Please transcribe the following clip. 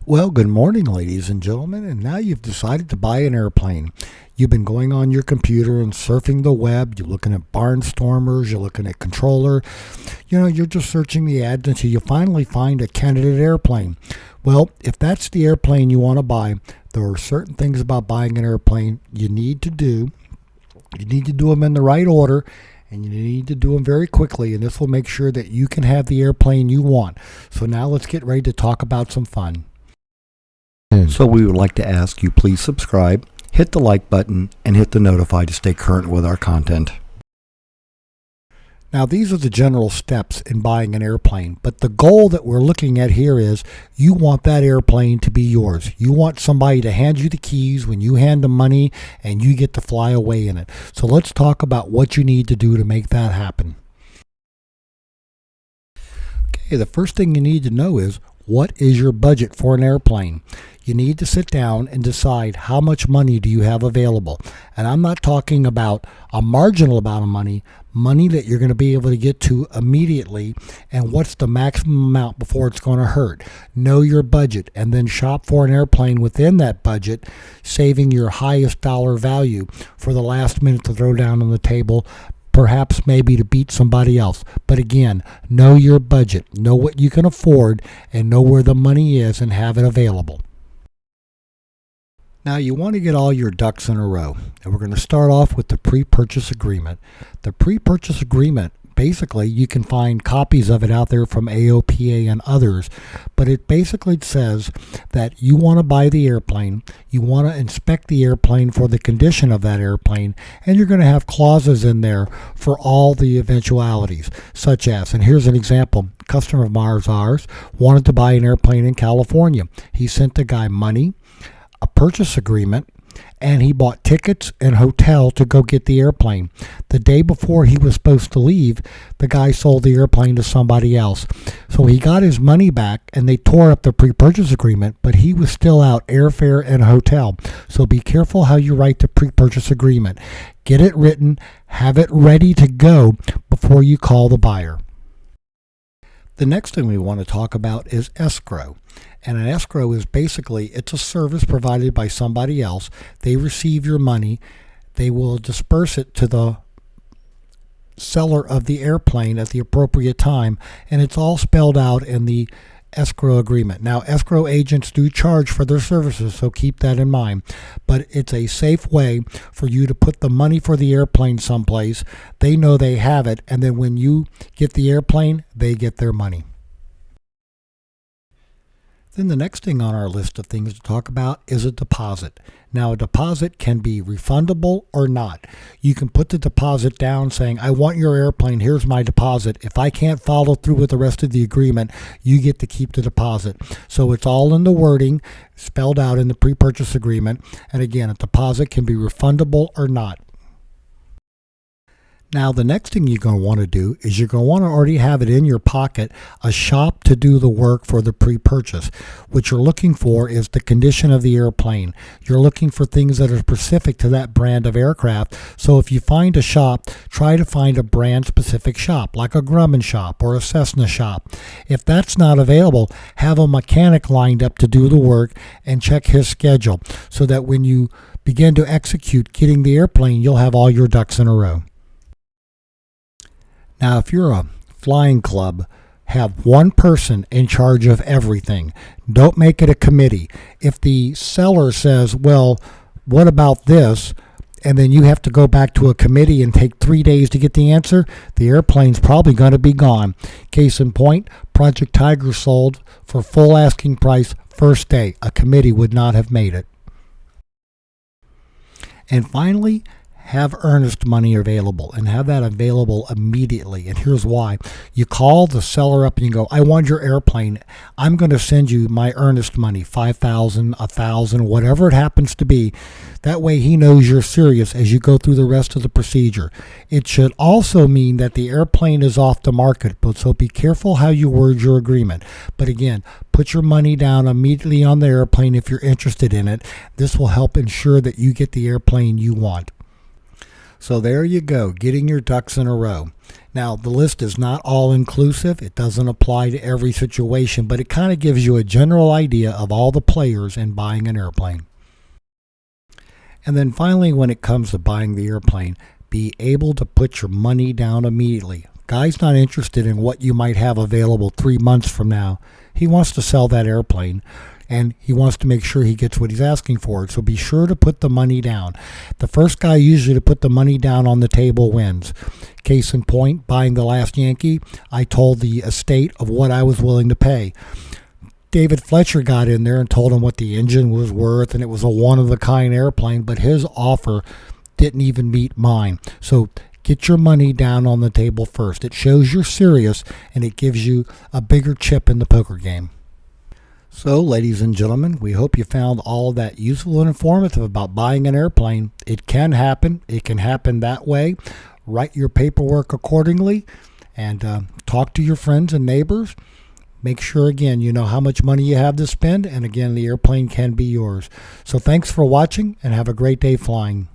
Well, good morning, ladies and gentlemen, and now you've decided to buy an airplane. You've been going on your computer and surfing the web. You're looking at barnstormers, you're looking at controller. You're just searching the ads until you finally find a candidate airplane. Well, if that's the airplane you want to buy, there are certain things about buying an airplane you need to do. You need to do them in the right order, and you need to do them very quickly, and this will make sure that you can have the airplane you want. So now let's get ready to talk about some fun. So we would like to ask you please subscribe, hit the like button, and hit the notify to stay current with our content. Now these are the general steps in buying an airplane, but the goal that we're looking at here is you want that airplane to be yours. You want somebody to hand you the keys when you hand them money and you get to fly away in it. So let's talk about what you need to do to make that happen. Okay, the first thing you need to know is what is your budget for an airplane? You need to sit down and decide how much money do you have available. And I'm not talking about a marginal amount of money that you're going to be able to get to immediately, and what's the maximum amount before it's going to hurt. Know your budget and then shop for an airplane within that budget, saving your highest dollar value for the last minute to throw down on the table, perhaps maybe to beat somebody else. But again, know your budget, know what you can afford, and know where the money is and have it available. Now you want to get all your ducks in a row, and we're going to start off with the pre-purchase agreement. The pre-purchase agreement, basically you can find copies of it out there from AOPA and others, but it basically says that you want to buy the airplane, you want to inspect the airplane for the condition of that airplane, and you're going to have clauses in there for all the eventualities, such as, and here's an example, a customer of ours wanted to buy an airplane in California. He sent the guy money, a purchase agreement, and he bought tickets and hotel to go get the airplane. The day before he was supposed to leave, the guy sold the airplane to somebody else. So he got his money back and they tore up the pre-purchase agreement, but he was still out airfare and hotel. So be careful how you write the pre-purchase agreement. Get it written, have it ready to go before you call the buyer. The next thing we want to talk about is escrow. And an escrow is basically, it's a service provided by somebody else. They receive your money. They will disperse it to the seller of the airplane at the appropriate time. And it's all spelled out in the escrow agreement. Now, escrow agents do charge for their services, so keep that in mind. But it's a safe way for you to put the money for the airplane someplace. They know they have it, and then when you get the airplane, they get their money. Then the next thing on our list of things to talk about is a deposit. Now, a deposit can be refundable or not. You can put the deposit down saying, I want your airplane, here's my deposit. If I can't follow through with the rest of the agreement, you get to keep the deposit. So it's all in the wording, spelled out in the pre-purchase agreement. And again, a deposit can be refundable or not. Now, the next thing you're going to want to do is you're going to want to already have it in your pocket, a shop to do the work for the pre-purchase. What you're looking for is the condition of the airplane. You're looking for things that are specific to that brand of aircraft. So if you find a shop, try to find a brand-specific shop, like a Grumman shop or a Cessna shop. If that's not available, have a mechanic lined up to do the work and check his schedule so that when you begin to execute getting the airplane, you'll have all your ducks in a row. Now, if you're a flying club, have one person in charge of everything. Don't make it a committee. If the seller says, well, what about this? And then you have to go back to a committee and take 3 days to get the answer, the airplane's probably going to be gone. Case in point, Project Tiger sold for full asking price first day. A committee would not have made it. And finally, have earnest money available, and have that available immediately. And here's why. You call the seller up and you go, I want your airplane. I'm going to send you my earnest money, $5,000, $1,000, whatever it happens to be. That way he knows you're serious as you go through the rest of the procedure. It should also mean that the airplane is off the market, but so be careful how you word your agreement. But again, put your money down immediately on the airplane if you're interested in it. This will help ensure that you get the airplane you want. So there you go, getting your ducks in a row. Now, the list is not all inclusive. It doesn't apply to every situation, but it kind of gives you a general idea of all the players in buying an airplane. And then finally, when it comes to buying the airplane, be able to put your money down immediately. Guy's not interested in what you might have available 3 months from now. He wants to sell that airplane, and he wants to make sure he gets what he's asking for. So be sure to put the money down. The first guy usually to put the money down on the table wins. Case in point, buying the last Yankee, I told the estate of what I was willing to pay. David Fletcher got in there and told him what the engine was worth, and it was a one-of-a-kind airplane, but his offer didn't even meet mine. So get your money down on the table first. It shows you're serious, and it gives you a bigger chip in the poker game. So, ladies and gentlemen, we hope you found all of that useful and informative about buying an airplane. It can happen. It can happen that way. Write your paperwork accordingly, and talk to your friends and neighbors. Make sure, again, you know how much money you have to spend, and again, the airplane can be yours. So thanks for watching, and have a great day flying.